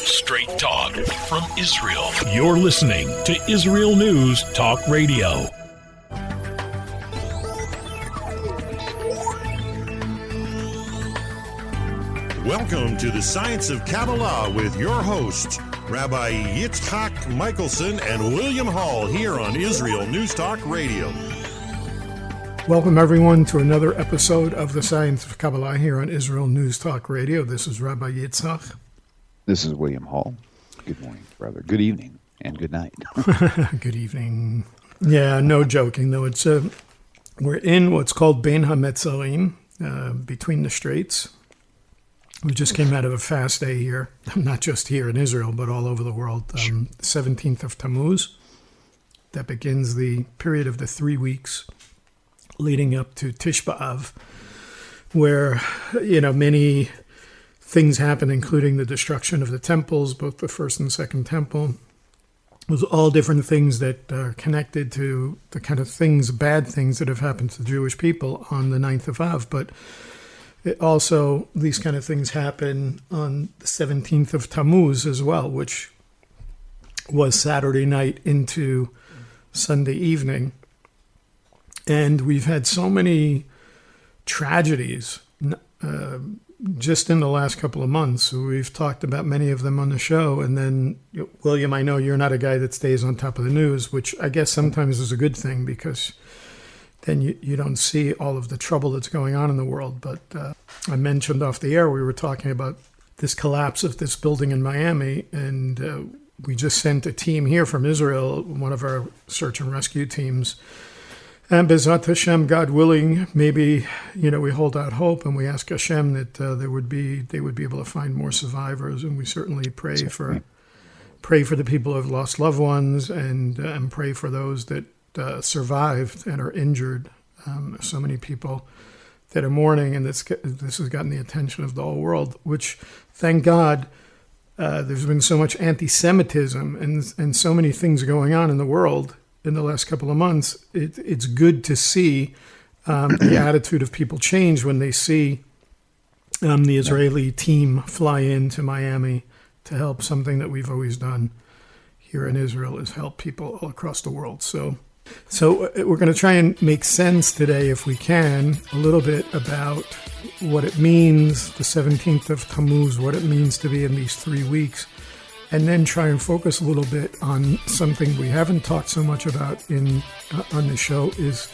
Straight talk from Israel. You're listening to Israel News Talk Radio. Welcome to the Science of Kabbalah with your hosts, Rabbi Yitzchak Michelson and William Hall, here on Israel News Talk Radio. Welcome, everyone, to another episode of the Science of Kabbalah here on Israel News Talk Radio. This is Rabbi Yitzchak. This is William Hall. Good morning, brother. Good evening and good night. Good evening. Yeah, no joking, though. It's we're in what's called Bein HaMetzarim, between the straits. We just came out of a fast day here, not just here in Israel, but all over the world. 17th of Tammuz. That begins the period of the 3 weeks leading up to Tish B'Av, where, many things happen, including the destruction of the temples, both the first and second temple. It was all different things that are connected to the kind of things, bad things that have happened to the Jewish people on the 9th of Av. But also, these kind of things happen on the 17th of Tammuz as well, which was Saturday night into Sunday evening. And we've had so many tragedies just in the last couple of months. We've talked about many of them on the show. And then, William, I know you're not a guy that stays on top of the news, which I guess sometimes is a good thing because then you don't see all of the trouble that's going on in the world. But I mentioned off the air, we were talking about this collapse of this building in Miami, and we just sent a team here from Israel, one of our search and rescue teams. And B'ezrat Hashem, God willing, maybe, we hold out hope and we ask Hashem that they would be able to find more survivors. And we certainly pray for the people who have lost loved ones and pray for those that survived and are injured. So many people that are mourning, and this has gotten the attention of the whole world, which, thank God, there's been so much anti-Semitism and so many things going on in the world in the last couple of months. It's good to see the attitude of people change when they see the Israeli team fly into Miami to help. Something that we've always done here in Israel is help people all across the world. So we're going to try and make sense today, if we can, a little bit about what it means, the 17th of Tammuz, what it means to be in these 3 weeks, and then try and focus a little bit on something we haven't talked so much about on the show, is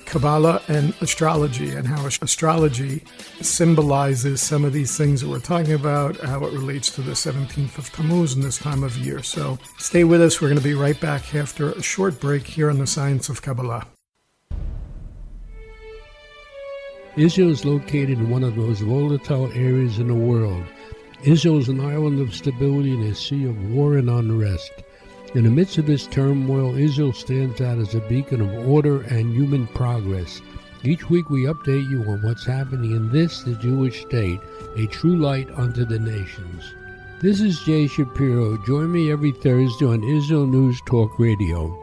Kabbalah and astrology, and how astrology symbolizes some of these things that we're talking about, how it relates to the 17th of Tammuz in this time of year. So stay with us. We're going to be right back after a short break here on the Science of Kabbalah. Israel is located in one of the most volatile areas in the world. Israel is an island of stability in a sea of war and unrest. In the midst of this turmoil, Israel stands out as a beacon of order and human progress. Each week we update you on what's happening in this, the Jewish state, a true light unto the nations. This is Jay Shapiro. Join me every Thursday on Israel News Talk Radio.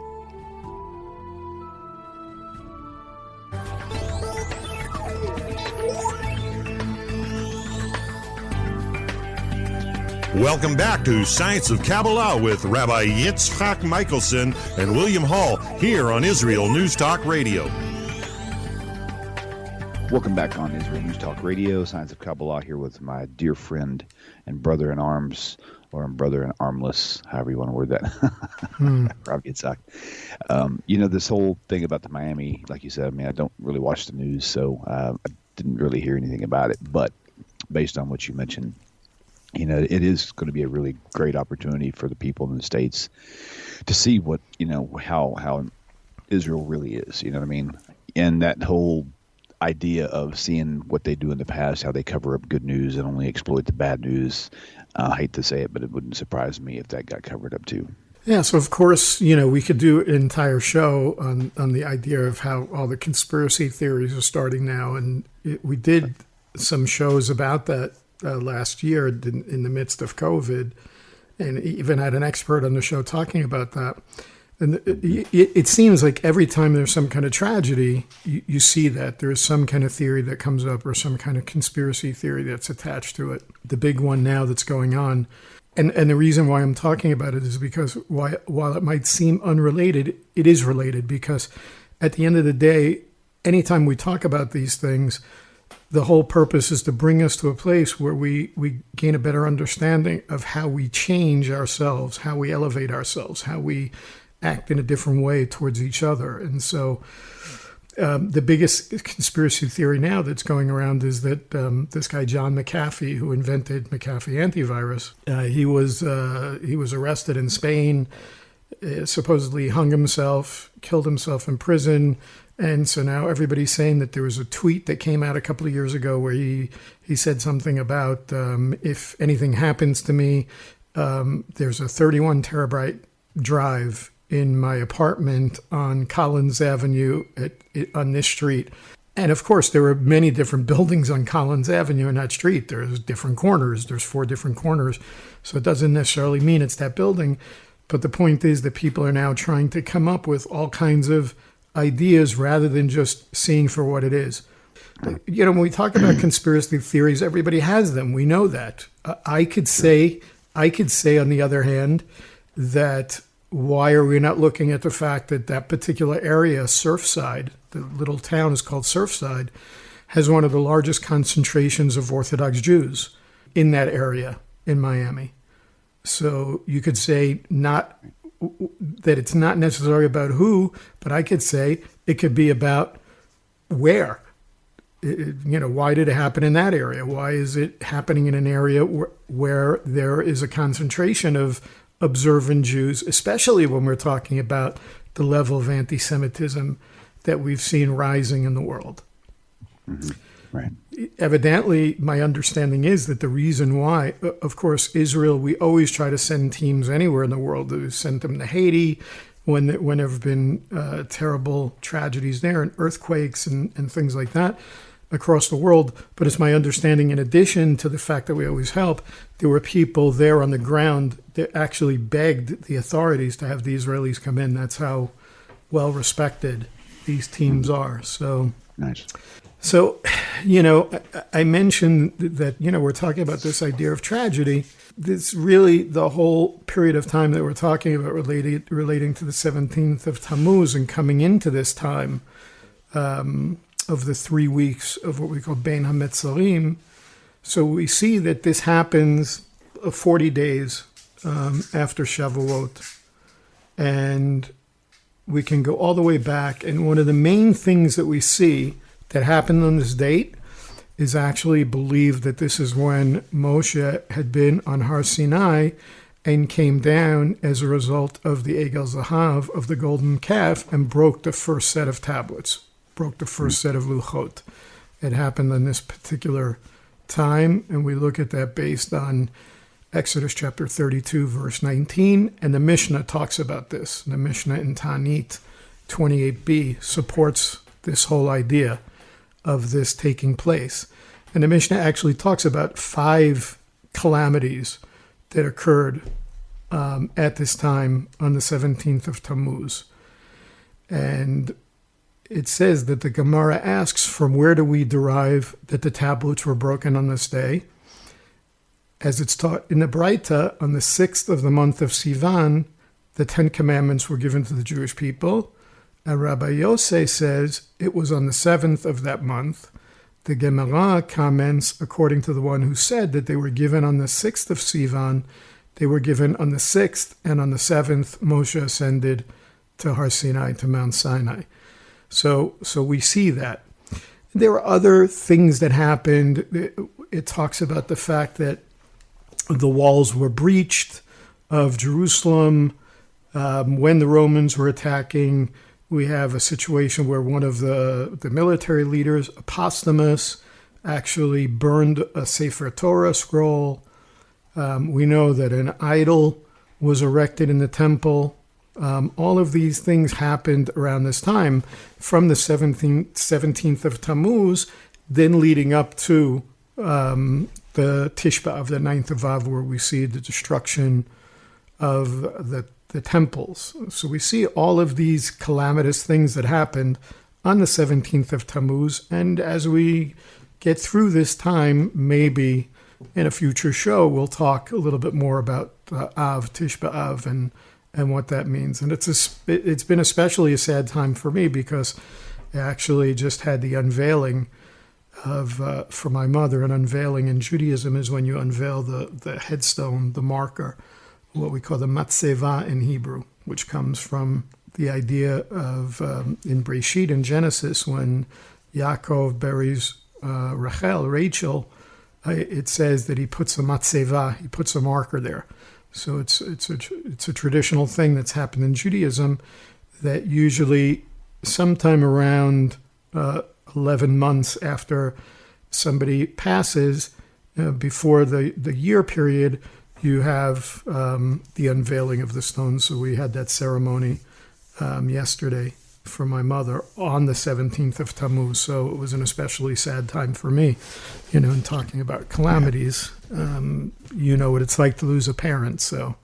Welcome back to Science of Kabbalah with Rabbi Yitzchak Michelson and William Hall, here on Israel News Talk Radio. Welcome back on Israel News Talk Radio, Science of Kabbalah, here with my dear friend and brother in arms, or brother in armless, however you want to word that, Rabbi Yitzchak. This whole thing about the Miami, like you said, I don't really watch the news, so I didn't really hear anything about it. But based on what you mentioned, it is going to be a really great opportunity for the people in the States to see what, how Israel really is, And that whole idea of seeing what they do in the past, how they cover up good news and only exploit the bad news. I hate to say it, but it wouldn't surprise me if that got covered up too. Yeah, so of course, we could do an entire show on the idea of how all the conspiracy theories are starting now. And we did some shows about that last year in the midst of COVID, and even had an expert on the show talking about that. And it seems like every time there's some kind of tragedy, you see that there's some kind of theory that comes up or some kind of conspiracy theory that's attached to it. The big one now that's going on And the reason why I'm talking about it is because while it might seem unrelated, it is related, because at the end of the day, anytime we talk about these things, the whole purpose is to bring us to a place where we gain a better understanding of how we change ourselves, how we elevate ourselves, how we act in a different way towards each other. And so the biggest conspiracy theory now that's going around is that this guy John McAfee, who invented McAfee antivirus, he was arrested in Spain, supposedly hung himself, killed himself in prison. And so now everybody's saying that there was a tweet that came out a couple of years ago where he said something about if anything happens to me, there's a 31 terabyte drive in my apartment on Collins Avenue on this street. And of course, there were many different buildings on Collins Avenue in that street. There's different corners. There's 4 different corners. So it doesn't necessarily mean it's that building. But the point is that people are now trying to come up with all kinds of ideas rather than just seeing for what it is. You know, when we talk about conspiracy theories, everybody has them. We know that. I could say on the other hand, that why are we not looking at the fact that that particular area, Surfside, the little town is called Surfside, has one of the largest concentrations of Orthodox Jews in that area in Miami. So you could say not that it's not necessarily about who, but I could say it could be about where. Why did it happen in that area? Why is it happening in an area where there is a concentration of observant Jews, especially when we're talking about the level of anti-Semitism that we've seen rising in the world? Mm-hmm. Right. Evidently, my understanding is that the reason why, of course, Israel, we always try to send teams anywhere in the world. We've sent them to Haiti when there have been terrible tragedies there and earthquakes and things like that across the world. But it's my understanding, in addition to the fact that we always help, there were people there on the ground that actually begged the authorities to have the Israelis come in. That's how well respected these teams are. So nice. So, I mentioned that, we're talking about this idea of tragedy. This really, the whole period of time that we're talking about relating to the 17th of Tammuz and coming into this time of the 3 weeks of what we call Bein HaMetzarim. So we see that this happens 40 days after Shavuot. And we can go all the way back. And one of the main things that we see that happened on this date is actually believed that this is when Moshe had been on Har Sinai and came down as a result of the Egel Zahav, of the golden calf, and broke the first set of tablets, broke the first set of luchot. It happened on this particular time, and we look at that based on Exodus chapter 32, verse 19, and the Mishnah talks about this. The Mishnah in Tanit 28b supports this whole idea of this taking place. And the Mishnah actually talks about 5 calamities that occurred at this time on the 17th of Tammuz. And it says that the Gemara asks, from where do we derive that the tablets were broken on this day? As it's taught in the Braita, on the 6th of the month of Sivan, the 10 commandments were given to the Jewish people. And Rabbi Yosei says it was on the 7th of that month. The Gemara comments, according to the one who said that they were given on the 6th of Sivan, they were given on the 6th, and on the 7th, Moshe ascended to Har Sinai, to Mount Sinai. So we see that. There were other things that happened. It talks about the fact that the walls were breached of Jerusalem when the Romans were attacking. We have a situation where one of the military leaders, Apostomus, actually burned a Sefer Torah scroll. We know that an idol was erected in the temple. All of these things happened around this time, from the 17th of Tammuz, then leading up to the Tish B'Av, the 9th of Av, where we see the destruction of the temples. So we see all of these calamitous things that happened on the 17th of Tammuz. And as we get through this time, maybe in a future show, we'll talk a little bit more about Av, Tish B'Av, and what that means. And it's been especially a sad time for me because I actually just had the unveiling of, for my mother, an unveiling in Judaism is when you unveil the headstone, the marker, what we call the matzeva in Hebrew, which comes from the idea of, in Breshit, in Genesis, when Yaakov buries Rachel, it says that he puts a matzeva, he puts a marker there. So it's a traditional thing that's happened in Judaism that usually sometime around 11 months after somebody passes, before the year period, you have the unveiling of the stone. So we had that ceremony yesterday for my mother on the 17th of Tammuz. So it was an especially sad time for me, in talking about calamities. You know what it's like to lose a parent. So,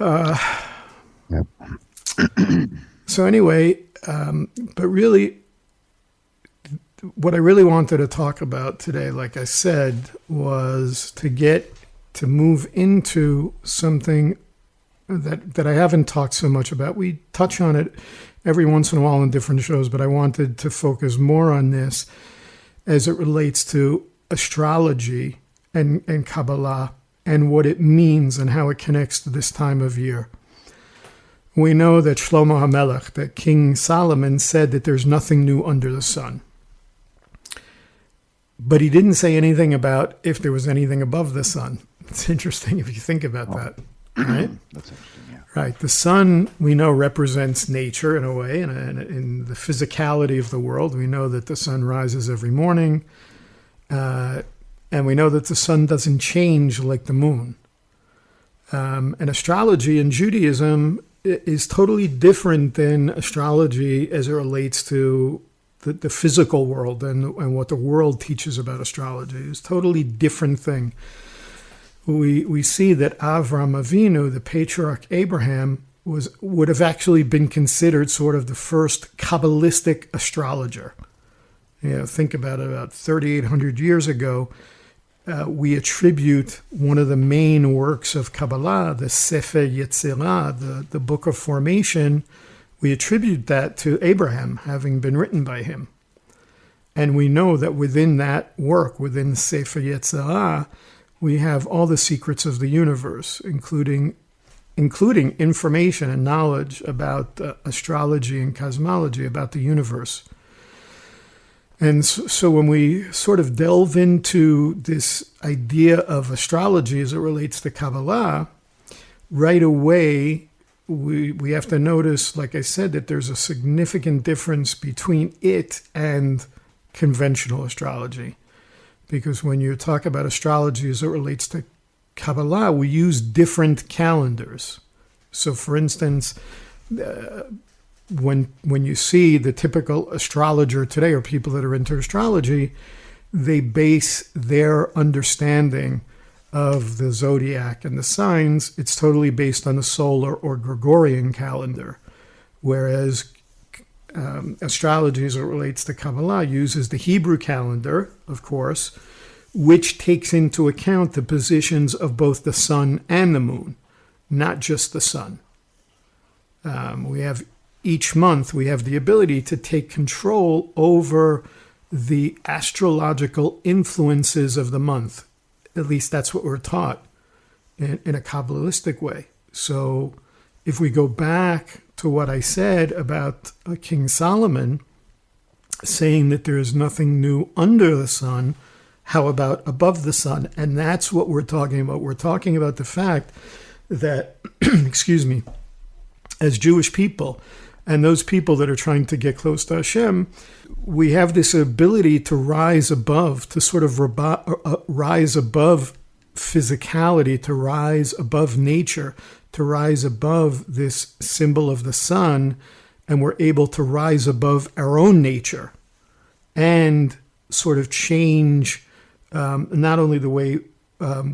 Yep. So anyway, but really, what I really wanted to talk about today, like I said, was to move into something that I haven't talked so much about. We touch on it every once in a while in different shows, but I wanted to focus more on this as it relates to astrology and Kabbalah and what it means and how it connects to this time of year. We know that Shlomo HaMelech, that King Solomon, said that there's nothing new under the sun. But he didn't say anything about if there was anything above the sun. It's interesting if you think about that, right? That's interesting, yeah. Right. The sun, we know, represents nature in a way, and in the physicality of the world. We know that the sun rises every morning, and we know that the sun doesn't change like the moon. And astrology in Judaism is totally different than astrology as it relates to the physical world and what the world teaches about astrology. It's a totally different thing. We see that Avram Avinu, the patriarch Abraham, would have actually been considered sort of the first Kabbalistic astrologer. Think about it, about 3,800 years ago, we attribute one of the main works of Kabbalah, the Sefer Yetzirah, the Book of Formation, we attribute that to Abraham, having been written by him. And we know that within that work, within Sefer Yetzirah, we have all the secrets of the universe, including information and knowledge about astrology and cosmology, about the universe. And so when we sort of delve into this idea of astrology as it relates to Kabbalah, right away we have to notice, like I said, that there's a significant difference between it and conventional astrology. Because when you talk about astrology as it relates to Kabbalah, we use different calendars. So for instance, when you see the typical astrologer today, or people that are into astrology, they base their understanding of the zodiac and the signs, it's totally based on the solar or Gregorian calendar. Whereas astrology as it relates to Kabbalah uses the Hebrew calendar, of course, which takes into account the positions of both the sun and the moon, not just the sun. Each month we have the ability to take control over the astrological influences of the month. At least that's what we're taught in a Kabbalistic way. So if we go back to what I said about King Solomon saying that there is nothing new under the sun, how about above the sun? And that's what we're talking about. We're talking about the fact that, as Jewish people, and those people that are trying to get close to Hashem, we have this ability to rise above, to sort of rise above physicality, to rise above nature, to rise above this symbol of the sun, and we're able to rise above our own nature and sort of change not only the way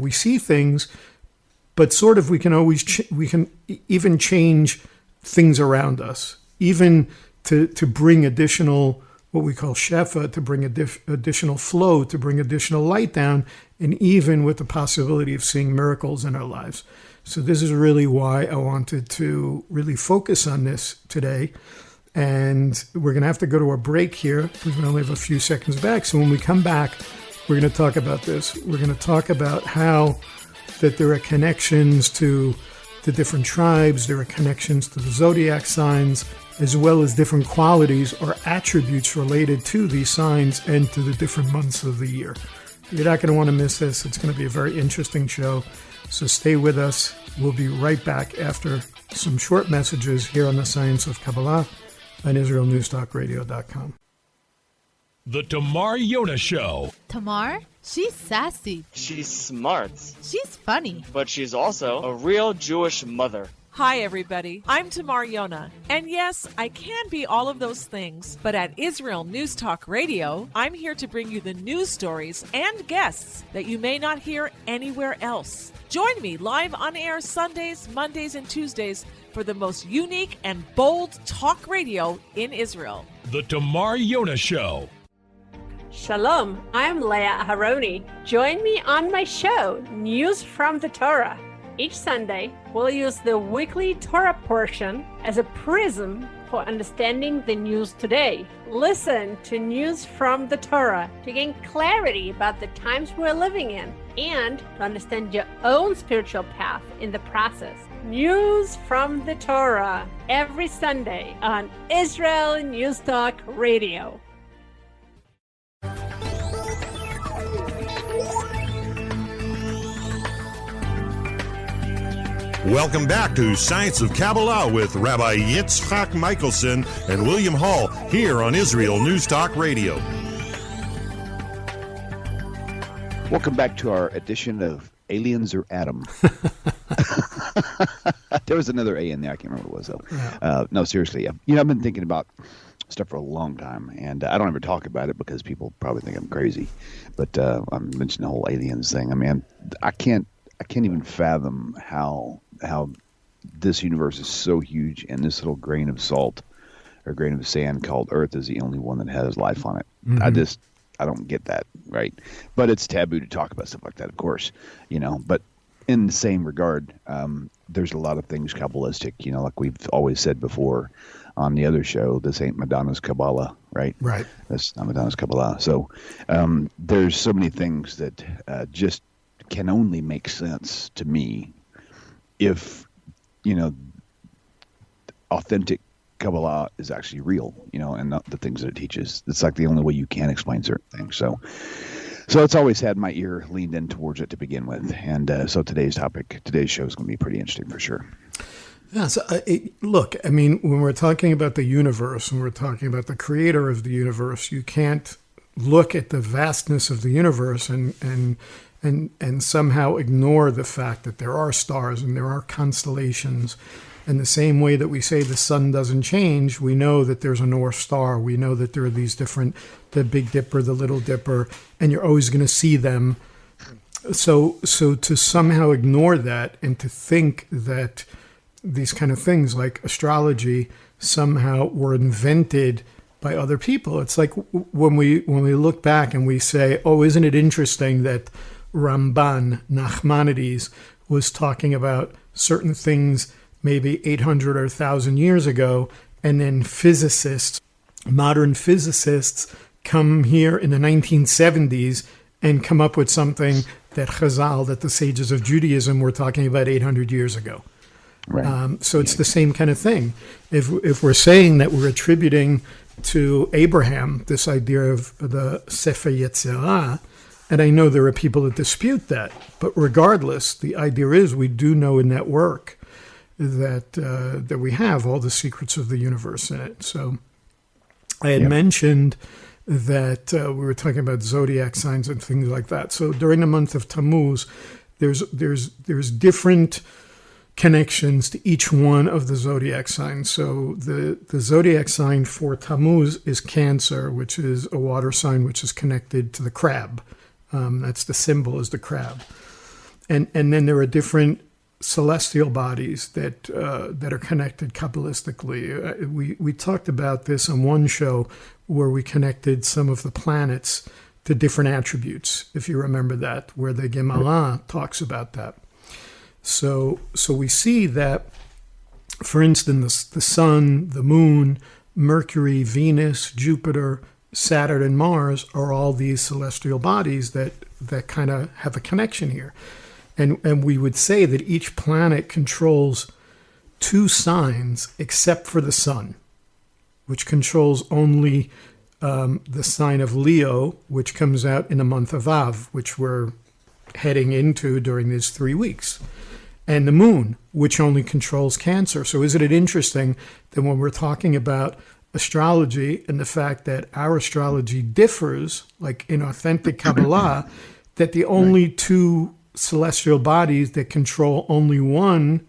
we see things, but sort of we can even change things around us, even to bring additional what we call shefa, to bring additional flow, to bring additional light down, and even with the possibility of seeing miracles in our lives. So this is really why I wanted to really focus on this today. And we're going to have to go to a break here because we only have a few seconds back. So when we come back, we're going to talk about this. We're going to talk about how that there are connections to the different tribes, there are connections to the zodiac signs, as well as different qualities or attributes related to these signs and to the different months of the year. You're not going to want to miss this. It's going to be a very interesting show. So stay with us. We'll be right back after some short messages here on the Science of Kabbalah on IsraelNewsTalkRadio.com. The Tamar Yona Show. Tamar? She's sassy. She's smart. She's funny. But she's also a real Jewish mother. Hi, everybody. I'm Tamar Yona. And yes, I can be all of those things. But at Israel News Talk Radio, I'm here to bring you the news stories and guests that you may not hear anywhere else. Join me live on air Sundays, Mondays, and Tuesdays for the most unique and bold talk radio in Israel. The Tamar Yona Show. Shalom, I'm Leah Aharoni. Join me on my show, News from the Torah. Each Sunday, we'll use the weekly Torah portion as a prism for understanding the news today. Listen to News from the Torah to gain clarity about the times we're living in and to understand your own spiritual path in the process. News from the Torah every Sunday on Israel News Talk Radio. Welcome back to Science of Kabbalah with Rabbi Yitzhak Michelson and William Hall here on Israel News Talk Radio. Welcome back to our edition of Aliens or Adam. There was another A in there. I can't remember what it was, though. No, seriously. I've been thinking about stuff for a long time, and I don't ever talk about it because people probably think I'm crazy. But I mentioned the whole aliens thing. I mean, I can't even fathom how this universe is so huge, and this little grain of salt or grain of sand called Earth is the only one that has life on it. Mm-hmm. I don't get that, right? But it's taboo to talk about stuff like that, of course, But in the same regard, there's a lot of things Kabbalistic, like we've always said before on the other show. This ain't Madonna's Kabbalah, right? Right. That's not Madonna's Kabbalah. So there's so many things that just can only make sense to me if, authentic Kabbalah is actually real, and not the things that it teaches. It's like the only way you can explain certain things. So it's always had my ear leaned in towards it to begin with. And so today's show is going to be pretty interesting for sure. Yeah, so look, I mean, when we're talking about the universe and we're talking about the creator of the universe, you can't look at the vastness of the universe and somehow ignore the fact that there are stars and there are constellations. In the same way that we say the sun doesn't change, we know that there's a North Star. We know that there are these different, the Big Dipper, the Little Dipper, and you're always going to see them. So to somehow ignore that and to think that these kind of things like astrology somehow were invented by other people. It's like when we look back and we say, oh, isn't it interesting that Ramban, Nachmanides, was talking about certain things maybe 800 or 1,000 years ago, and then modern physicists come here in the 1970s and come up with something that Chazal, that the sages of Judaism were talking about 800 years ago. Right. So it's the same kind of thing. If we're saying that we're attributing to Abraham this idea of the Sefer Yetzirah, and I know there are people that dispute that, but regardless, the idea is we do know in that work that we have all the secrets of the universe in it. So I had mentioned that we were talking about zodiac signs and things like that. So during the month of Tammuz, there's different connections to each one of the zodiac signs. So the zodiac sign for Tammuz is Cancer, which is a water sign which is connected to the crab. That's the symbol, is the crab. And then there are different celestial bodies that are connected Kabbalistically. We talked about this on one show where we connected some of the planets to different attributes, if you remember that, where the Gemara talks about that. So we see that, for instance, the Sun, the Moon, Mercury, Venus, Jupiter, Saturn, and Mars are all these celestial bodies that kind of have a connection here. And we would say that each planet controls 2 signs except for the Sun, which controls only the sign of Leo, which comes out in the month of Av, which we're heading into during these 3 weeks. And the Moon, which only controls Cancer. So isn't it interesting that when we're talking about astrology and the fact that our astrology differs, like in authentic Kabbalah, that the only 2 celestial bodies that control only one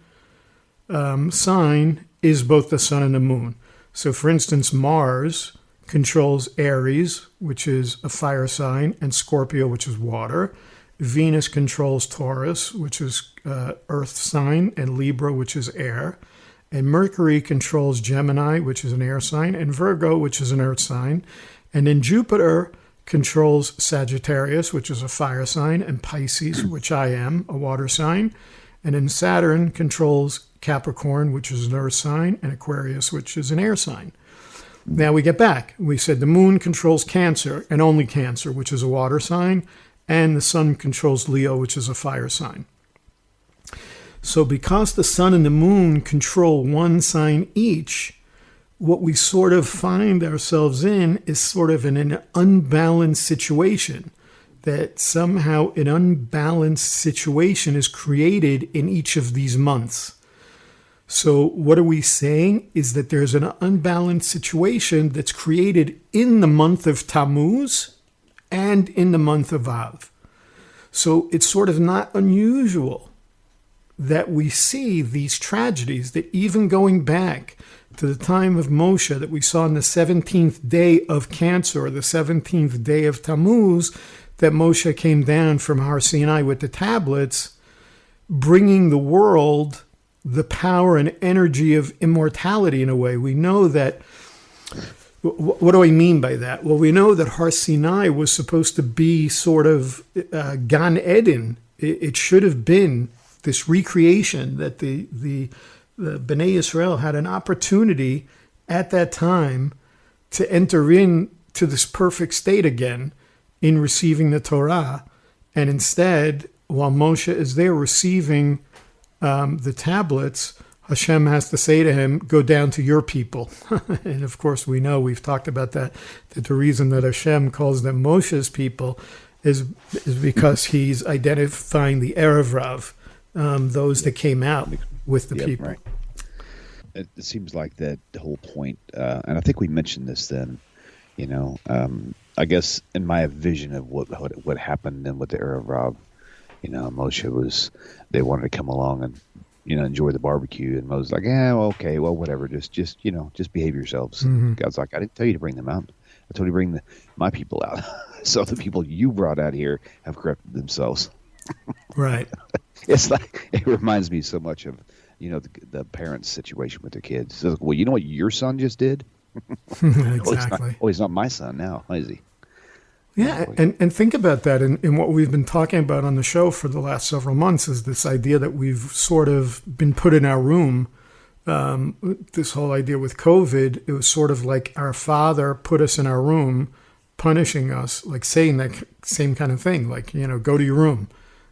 sign is both the Sun and the Moon. So for instance, Mars controls Aries, which is a fire sign, and Scorpio, which is water. Venus controls Taurus, which is earth sign, and Libra, which is air. And Mercury controls Gemini, which is an air sign, and Virgo, which is an earth sign. And then Jupiter controls Sagittarius, which is a fire sign, and Pisces, which I am, a water sign. And then Saturn controls Capricorn, which is an earth sign, and Aquarius, which is an air sign. Now we get back. We said the Moon controls Cancer, and only Cancer, which is a water sign, and the Sun controls Leo, which is a fire sign. So because the Sun and the Moon control one sign each, what we sort of find ourselves in is sort of in an unbalanced situation, that somehow an unbalanced situation is created in each of these months. So what are we saying is that there's an unbalanced situation that's created in the month of Tammuz and in the month of Av. So it's sort of not unusual that we see these tragedies, that even going back to the time of Moshe, that we saw on the 17th day of Cancer, or the 17th day of Tammuz, that Moshe came down from Har Sinai with the tablets, bringing the world the power and energy of immortality in a way. We know that. What do I mean by that? Well, we know that Har Sinai was supposed to be sort of Gan Eden. It should have been this recreation that the Bnei Israel had an opportunity at that time to enter into this perfect state again in receiving the Torah. And instead, while Moshe is there receiving the tablets, Hashem has to say to him, go down to your people. And of course, we know, we've talked about that the reason that Hashem calls them Moshe's people is because he's identifying the Erev Rav, those that came out with the people. Right. It seems like that the whole point, and I think we mentioned this then, I guess in my vision of what happened then with the Erev Rav, Moshe they wanted to come along and, enjoy the barbecue, and Moses was like, yeah, well, okay, well, whatever, just behave yourselves. Mm-hmm. God's like, I didn't tell you to bring them out. I told you to bring my people out. So the people you brought out here have corrupted themselves. Right. It's like, it reminds me so much of, the parents' situation with their kids. So, well, you know what your son just did? Exactly. He's not my son now, is he? Yeah, and think about that. And what we've been talking about on the show for the last several months is this idea that we've sort of been put in our room. This whole idea with COVID, it was sort of like our father put us in our room, punishing us, like saying that same kind of thing, like, go to your room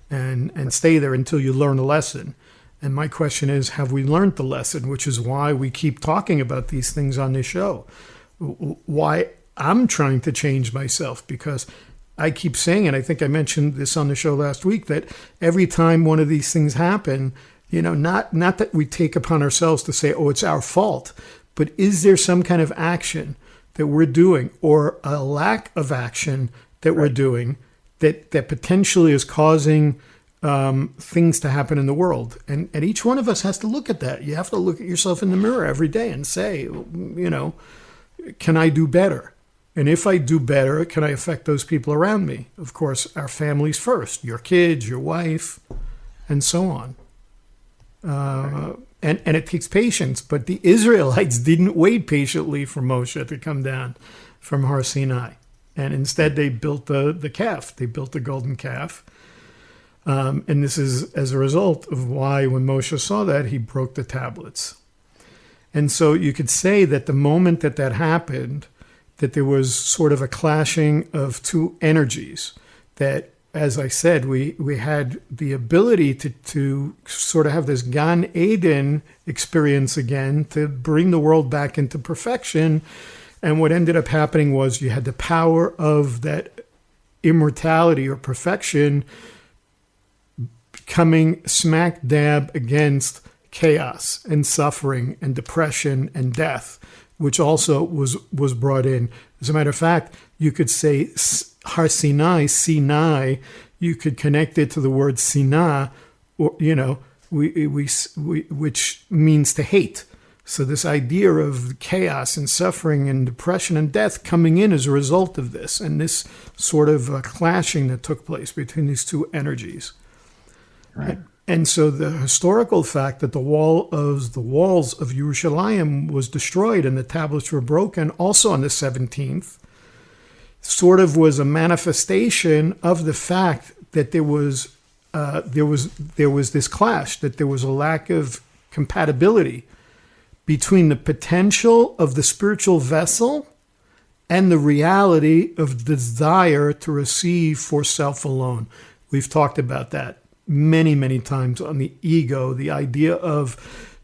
and stay there until you learn a lesson. And my question is, have we learned the lesson? Which is why we keep talking about these things on this show. Why I'm trying to change myself, because I keep saying, and I think I mentioned this on the show last week, that every time one of these things happen, not that we take upon ourselves to say, oh, it's our fault, but is there some kind of action that we're doing, or a lack of action that we're doing that potentially is causing things to happen in the world? And each one of us has to look at that. You have to look at yourself in the mirror every day and say, can I do better? And if I do better, can I affect those people around me? Of course, our families first, your kids, your wife, and so on. And it takes patience. But the Israelites didn't wait patiently for Moshe to come down from Har Sinai. And instead they built the calf. They built the golden calf. And this is as a result of why when Moshe saw that, he broke the tablets. And so you could say that the moment that happened, that there was sort of a clashing of two energies. That, as I said, we had the ability to sort of have this Gan Eden experience again, to bring the world back into perfection. And what ended up happening was you had the power of that immortality or perfection coming smack dab against chaos and suffering and depression and death, which also was brought in. As a matter of fact, you could say Har Sinai, you could connect it to the word Sinah, or, which means to hate. So this idea of chaos and suffering and depression and death coming in as a result of this, and this sort of clashing that took place between these two energies. Right. And so the historical fact that the walls of Yerushalayim was destroyed and the tablets were broken also on the 17th sort of was a manifestation of the fact that there was this clash, that there was a lack of compatibility between the potential of the spiritual vessel and the reality of the desire to receive for self alone. We've talked about that many, many times on the ego, the idea of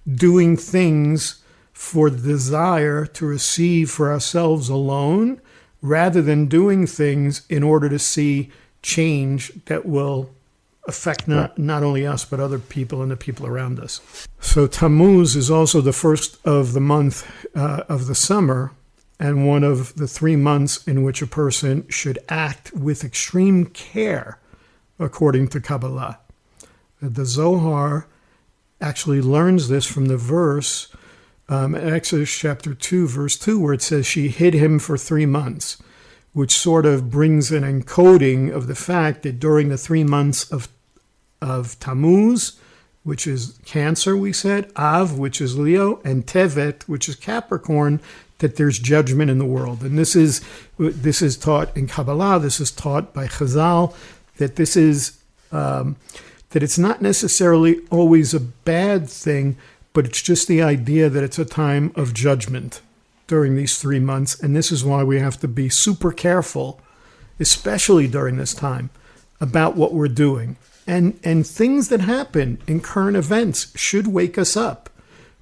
doing things for the desire to receive for ourselves alone, rather than doing things in order to see change that will affect not only us, but other people and the people around us. So Tammuz is also the first of the month of the summer, and one of the 3 months in which a person should act with extreme care, according to Kabbalah. The Zohar actually learns this from the verse in Exodus chapter 2, verse 2, where it says she hid him for 3 months, which sort of brings an encoding of the fact that during the 3 months of Tammuz, which is Cancer, we said, Av, which is Leo, and Tevet, which is Capricorn, that there's judgment in the world. And this is taught in Kabbalah, this is taught by Chazal, that this is that it's not necessarily always a bad thing, but it's just the idea that it's a time of judgment during these 3 months. And this is why we have to be super careful, especially during this time, about what we're doing. And things that happen in current events should wake us up.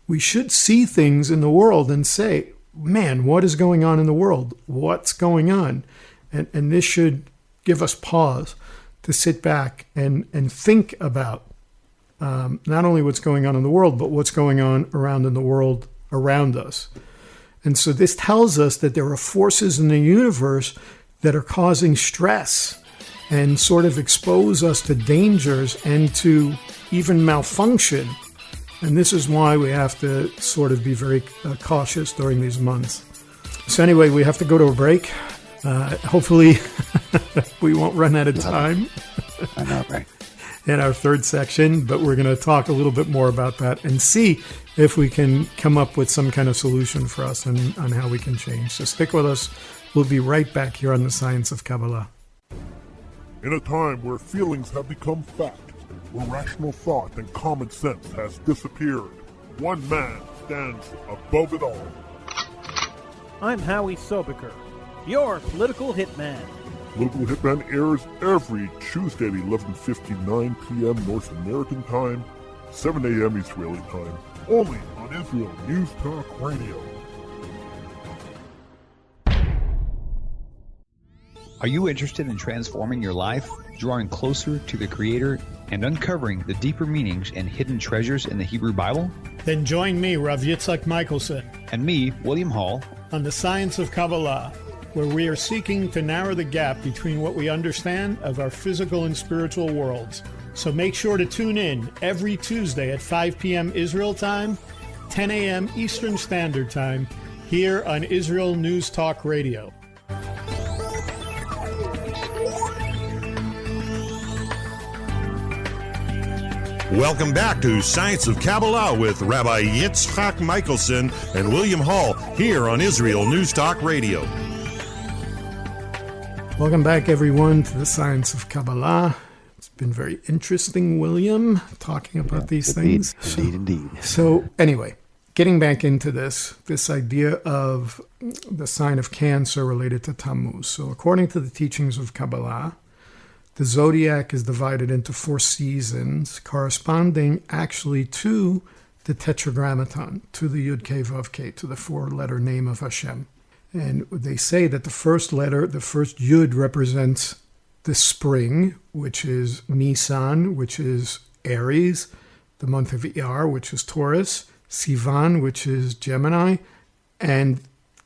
We should see things in the world and say, man, what is going on in the world? What's going on? And this should give us pause to sit back and think about not only what's going on in the world, but what's going on around in the world around us. And so this tells us that there are forces in the universe that are causing stress and sort of expose us to dangers and to even malfunction. And this is why we have to sort of be very cautious during these months. So anyway, we have to go to a break. Hopefully we won't run out of time. I know, right? In our third section, but we're going to talk a little bit more about that and see if we can come up with some kind of solution for us on how we can change. So stick with us. We'll be right back here on the Science of Kabbalah. In a time where feelings have become fact, where rational thought and common sense has disappeared, one man stands above it all. I'm Howie Sobiker, your political hitman. Political Hitman airs every Tuesday at 11:59 p.m. North American time, 7 a.m. Israeli time, only on Israel News Talk Radio. Are you interested in transforming your life, drawing closer to the Creator, and uncovering the deeper meanings and hidden treasures in the Hebrew Bible? Then join me, Rav Yitzhak Michelson, and me, William Hall, on the Science of Kabbalah, where we are seeking to narrow the gap between what we understand of our physical and spiritual worlds. So make sure to tune in every Tuesday at 5 p.m. Israel time, 10 a.m. Eastern Standard Time, here on Israel News Talk Radio. Welcome back to Science of Kabbalah with Rabbi Yitzhak Michelson and William Hall here on Israel News Talk Radio. Welcome back, everyone, to the Science of Kabbalah. It's been very interesting, William, talking about these things. Indeed. So anyway, getting back into this idea of the sign of Cancer related to Tammuz. So according to the teachings of Kabbalah, the zodiac is divided into 4 seasons, corresponding actually to the Tetragrammaton, to the Yud Kei Vav Kei, to the 4-letter name of Hashem. And they say that the first letter, the first Yud, represents the spring, which is Nisan, which is Aries, the month of Iyar, which is Taurus, Sivan, which is Gemini, and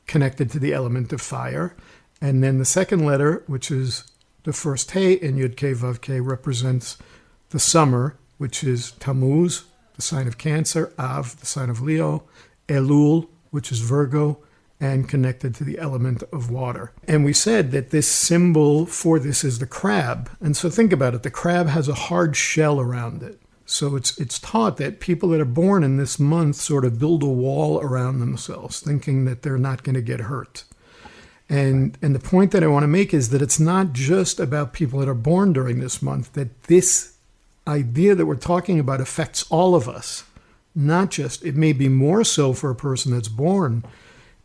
connected to the element of fire. And then the second letter, which is the first Hey in Yud Kei Vav Kei, represents the summer, which is Tammuz, the sign of Cancer, Av, the sign of Leo, Elul, which is Virgo, and connected to the element of water. And we said that this symbol for this is the crab. And so think about it. The crab has a hard shell around it. So it's taught that people that are born in this month sort of build a wall around themselves, thinking that they're not going to get hurt. And the point that I want to make is that it's not just about people that are born during this month, that this idea that we're talking about affects all of us. Not just, it may be more so for a person that's born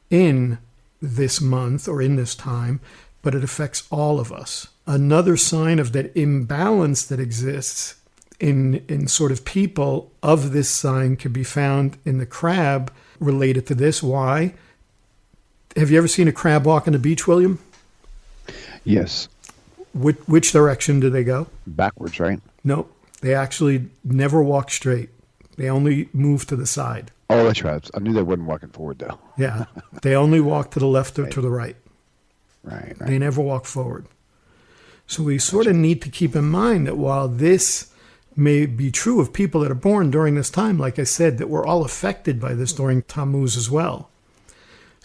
in this month or in this time, but it affects all of us. Another sign of that imbalance that exists in sort of people of this sign can be found in the crab related to this. Why? Have you ever seen a crab walk on the beach, William? Yes. Which direction do they go? Backwards, right? No, they actually never walk straight. They only move to the side. Oh, that's right. I knew they weren't walking forward, though. Yeah. They only walk to the left or to the right. Right. They never walk forward. So we sort of need to keep in mind that while this may be true of people that are born during this time, like I said, that we're all affected by this during Tammuz as well.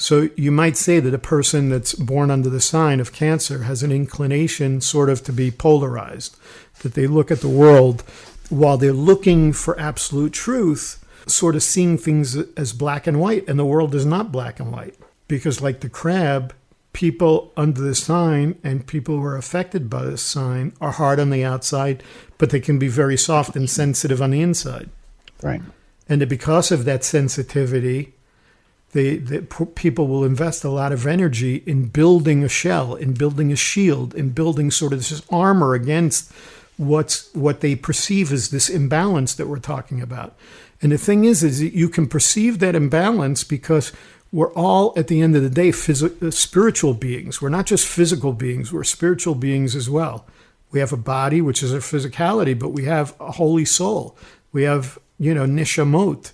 So you might say that a person that's born under the sign of Cancer has an inclination sort of to be polarized, that they look at the world while they're looking for absolute truth, sort of seeing things as black and white, and the world is not black and white. Because like the crab, people under the sign and people who are affected by this sign are hard on the outside, but they can be very soft and sensitive on the inside. Right. And that because of that sensitivity, the people will invest a lot of energy in building a shell, in building a shield, in building sort of this armor against what they perceive as this imbalance that we're talking about. And the thing is that you can perceive that imbalance because we're all, at the end of the day, spiritual beings. We're not just physical beings. We're spiritual beings as well. We have a body, which is our physicality, but we have a holy soul. We have, nishamot.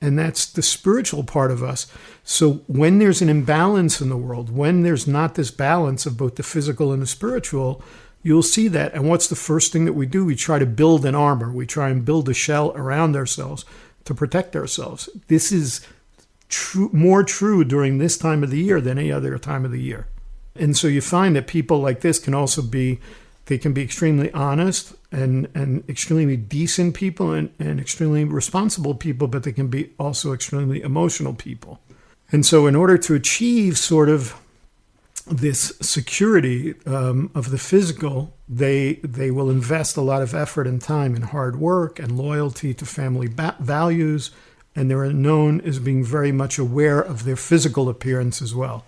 And that's the spiritual part of us. So when there's an imbalance in the world, when there's not this balance of both the physical and the spiritual, you'll see that. And what's the first thing that we do? We try to build an armor. We try and build a shell around ourselves to protect ourselves. This is more true during this time of the year than any other time of the year. And so you find that people like this can also be extremely honest and extremely decent people and extremely responsible people, but they can be also extremely emotional people. And so in order to achieve sort of this security of the physical, they will invest a lot of effort and time and hard work and loyalty to family values, and they're known as being very much aware of their physical appearance as well.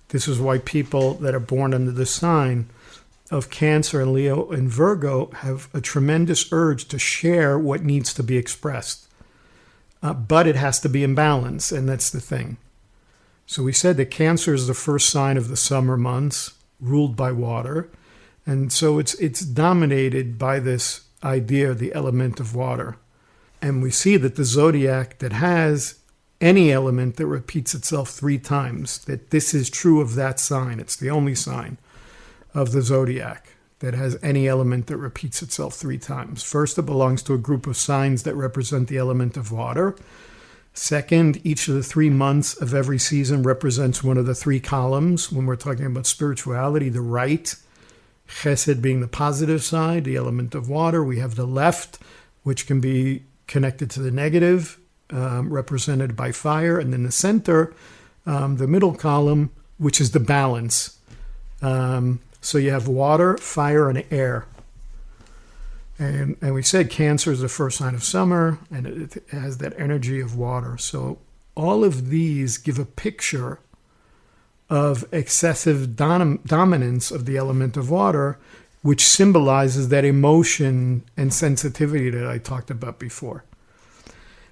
This is why people that are born under the sign of Cancer and Leo and Virgo have a tremendous urge to share what needs to be expressed. But it has to be in balance, and that's the thing. So we said that Cancer is the first sign of the summer months, ruled by water. And so it's dominated by this idea of the element of water. And we see that the zodiac that has any element that repeats itself 3 times, that this is true of that sign. It's the only sign of the zodiac that has any element that repeats itself 3 times. First, it belongs to a group of signs that represent the element of water. Second, each of the 3 months of every season represents one of the 3 columns. When we're talking about spirituality, the right, Chesed being the positive side, the element of water. We have the left, which can be connected to the negative, represented by fire, and then the center, the middle column, which is the balance. So you have water, fire, and air. And we said Cancer is the first sign of summer, and it has that energy of water. So all of these give a picture of excessive dominance of the element of water, which symbolizes that emotion and sensitivity that I talked about before.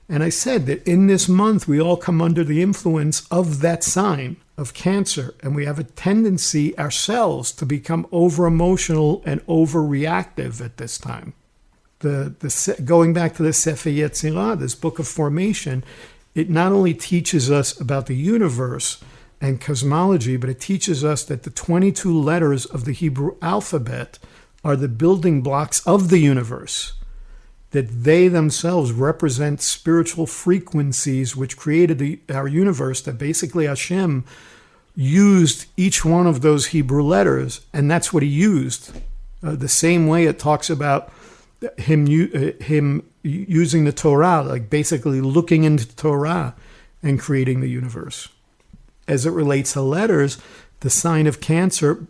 And I said that in this month, we all come under the influence of that sign of Cancer, and we have a tendency ourselves to become over-emotional and over-reactive at this time. Going back to the Sefer Yetzirah, this book of formation, it not only teaches us about the universe and cosmology, but it teaches us that the 22 letters of the Hebrew alphabet are the building blocks of the universe, that they themselves represent spiritual frequencies which created our universe, that basically Hashem used each one of those Hebrew letters, and that's what he used. The same way it talks about him using the Torah, like basically looking into Torah and creating the universe. As it relates to letters, the sign of Cancer,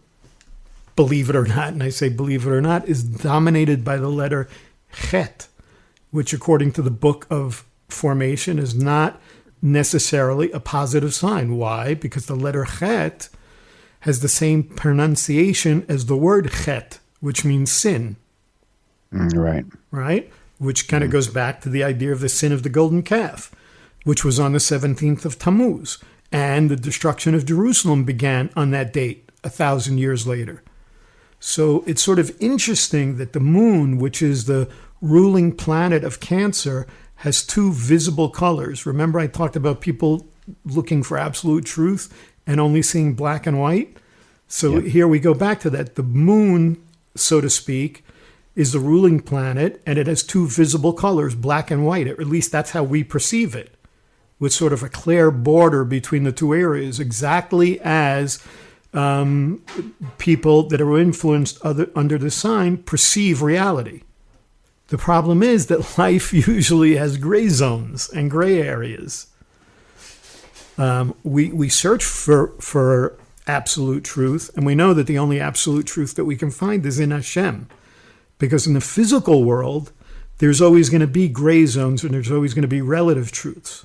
believe it or not, and I say believe it or not, is dominated by the letter Chet, which according to the book of formation is not necessarily a positive sign. Why? Because the letter Chet has the same pronunciation as the word Chet, which means sin. Right. Right? Which kind of goes back to the idea of the sin of the golden calf, which was on the 17th of Tammuz. And the destruction of Jerusalem began on that date, 1,000 years later. So it's sort of interesting that the moon, which is the ruling planet of Cancer, has two visible colors. Remember I talked about people looking for absolute truth and only seeing black and white? So Here we go back to that. The moon, so to speak, is the ruling planet, and it has two visible colors, black and white. At least that's how we perceive it, with sort of a clear border between the two areas, exactly as people that are influenced under the sign perceive reality. The problem is that life usually has gray zones and gray areas. We search for absolute truth, and we know that the only absolute truth that we can find is in Hashem. Because in the physical world, there's always going to be gray zones, and there's always going to be relative truths.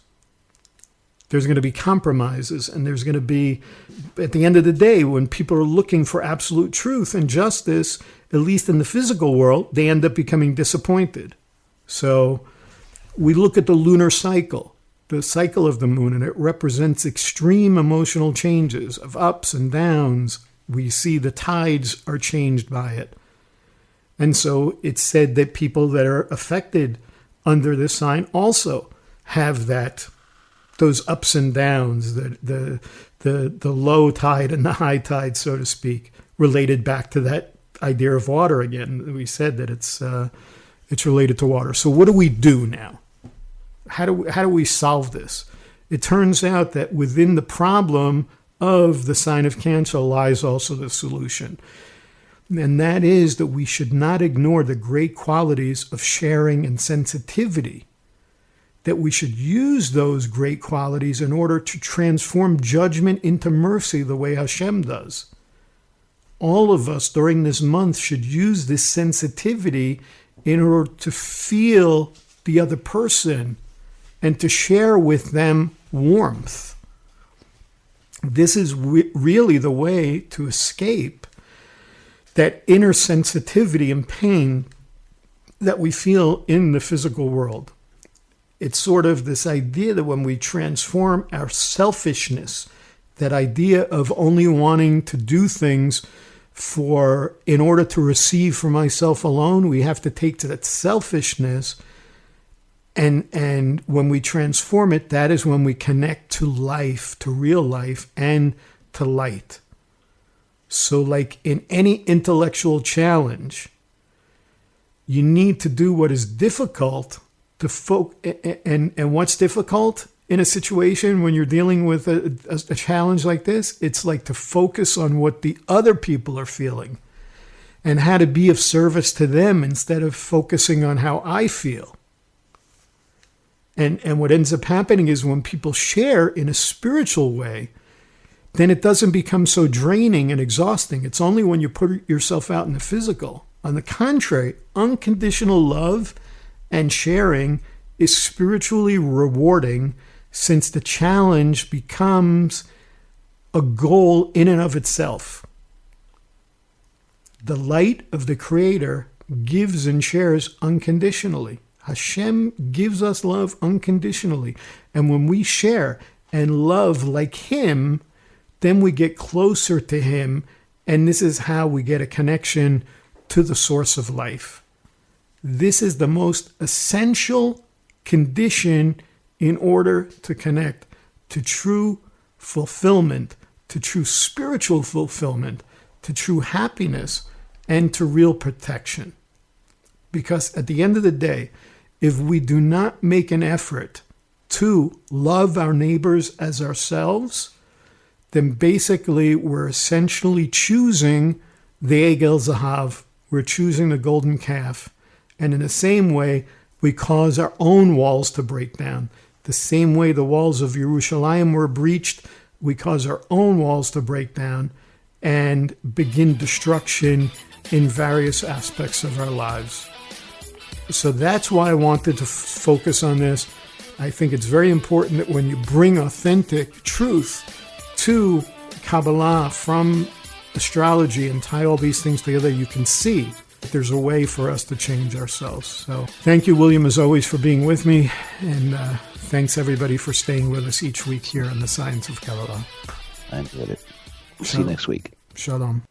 There's going to be compromises, and there's going to be, at the end of the day, when people are looking for absolute truth and justice, at least in the physical world, they end up becoming disappointed. So we look at the lunar cycle, the cycle of the moon, and it represents extreme emotional changes of ups and downs. We see the tides are changed by it. And so it's said that people that are affected under this sign also have those ups and downs, the low tide and the high tide, so to speak, related back to that idea of water again. We said that it's related to water. So what do we do now? How do we solve this? It turns out that within the problem of the sign of Cancer lies also the solution. And that is that we should not ignore the great qualities of sharing and sensitivity, that we should use those great qualities in order to transform judgment into mercy the way Hashem does. All of us during this month should use this sensitivity in order to feel the other person and to share with them warmth. This is really the way to escape that inner sensitivity and pain that we feel in the physical world. It's sort of this idea that when we transform our selfishness, that idea of only wanting to do things in order to receive for myself alone, we have to take to that selfishness. And when we transform it, that is when we connect to life, to real life, and to light. So like in any intellectual challenge, you need to do what is difficult and what's difficult in a situation when you're dealing with a challenge like this, it's like to focus on what the other people are feeling and how to be of service to them instead of focusing on how I feel. And what ends up happening is when people share in a spiritual way, then it doesn't become so draining and exhausting. It's only when you put yourself out in the physical. On the contrary, unconditional love and sharing is spiritually rewarding, since the challenge becomes a goal in and of itself. The light of the Creator gives and shares unconditionally. Hashem gives us love unconditionally. And when we share and love like Him, then we get closer to Him. And this is how we get a connection to the source of life. This is the most essential condition in order to connect to true fulfillment, to true spiritual fulfillment, to true happiness, and to real protection. Because at the end of the day, if we do not make an effort to love our neighbors as ourselves, then basically we're essentially choosing the Egel Zahav. We're choosing the golden calf. And in the same way, we cause our own walls to break down. The same way the walls of Yerushalayim were breached, we cause our own walls to break down and begin destruction in various aspects of our lives. So that's why I wanted to focus on this. I think it's very important that when you bring authentic truth to Kabbalah from astrology and tie all these things together, you can see that there's a way for us to change ourselves. So thank you, William, as always, for being with me. And thanks, everybody, for staying with us each week here on the Science of Kabbalah. I enjoyed it. We'll see you next week. Shalom.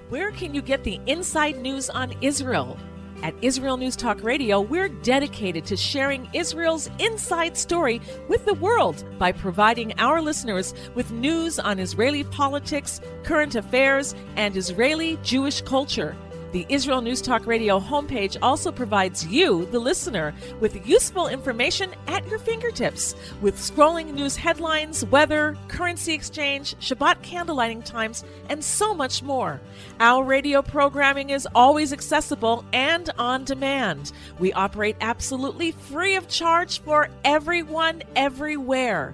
Where can you get the inside news on Israel? At Israel News Talk Radio, we're dedicated to sharing Israel's inside story with the world by providing our listeners with news on Israeli politics, current affairs, and Israeli Jewish culture. The Israel News Talk Radio homepage also provides you, the listener, with useful information at your fingertips, with scrolling news headlines, weather, currency exchange, Shabbat candlelighting times, and so much more. Our radio programming is always accessible and on demand. We operate absolutely free of charge for everyone, everywhere.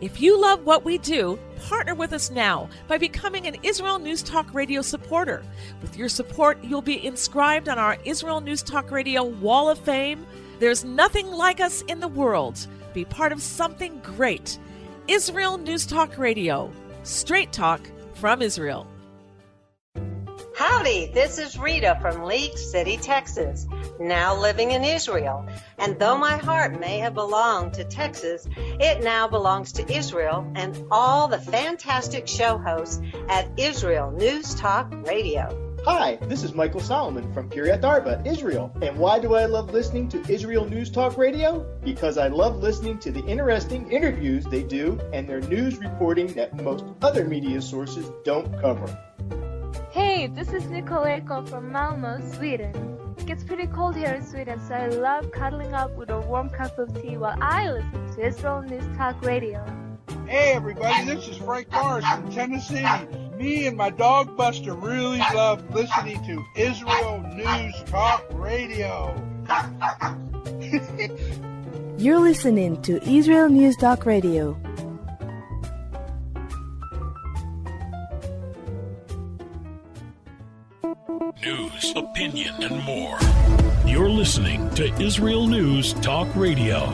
If you love what we do, partner with us now by becoming an Israel News Talk Radio supporter. With your support, you'll be inscribed on our Israel News Talk Radio Wall of Fame. There's nothing like us in the world. Be part of something great. Israel News Talk Radio. Straight talk from Israel. Howdy, this is Rita from League City, Texas, now living in Israel. And though my heart may have belonged to Texas, it now belongs to Israel and all the fantastic show hosts at Israel News Talk Radio. Hi, this is Michael Solomon from Kiryat Arba, Israel. And why do I love listening to Israel News Talk Radio? Because I love listening to the interesting interviews they do and their news reporting that most other media sources don't cover. Hey, this is Nicoleko from Malmö, Sweden. It gets pretty cold here in Sweden, so I love cuddling up with a warm cup of tea while I listen to Israel News Talk Radio. Hey everybody, this is Frank Morris from Tennessee. Me and my dog Buster really love listening to Israel News Talk Radio. You're listening to Israel News Talk Radio. News, opinion, and more. You're listening to Israel News Talk Radio.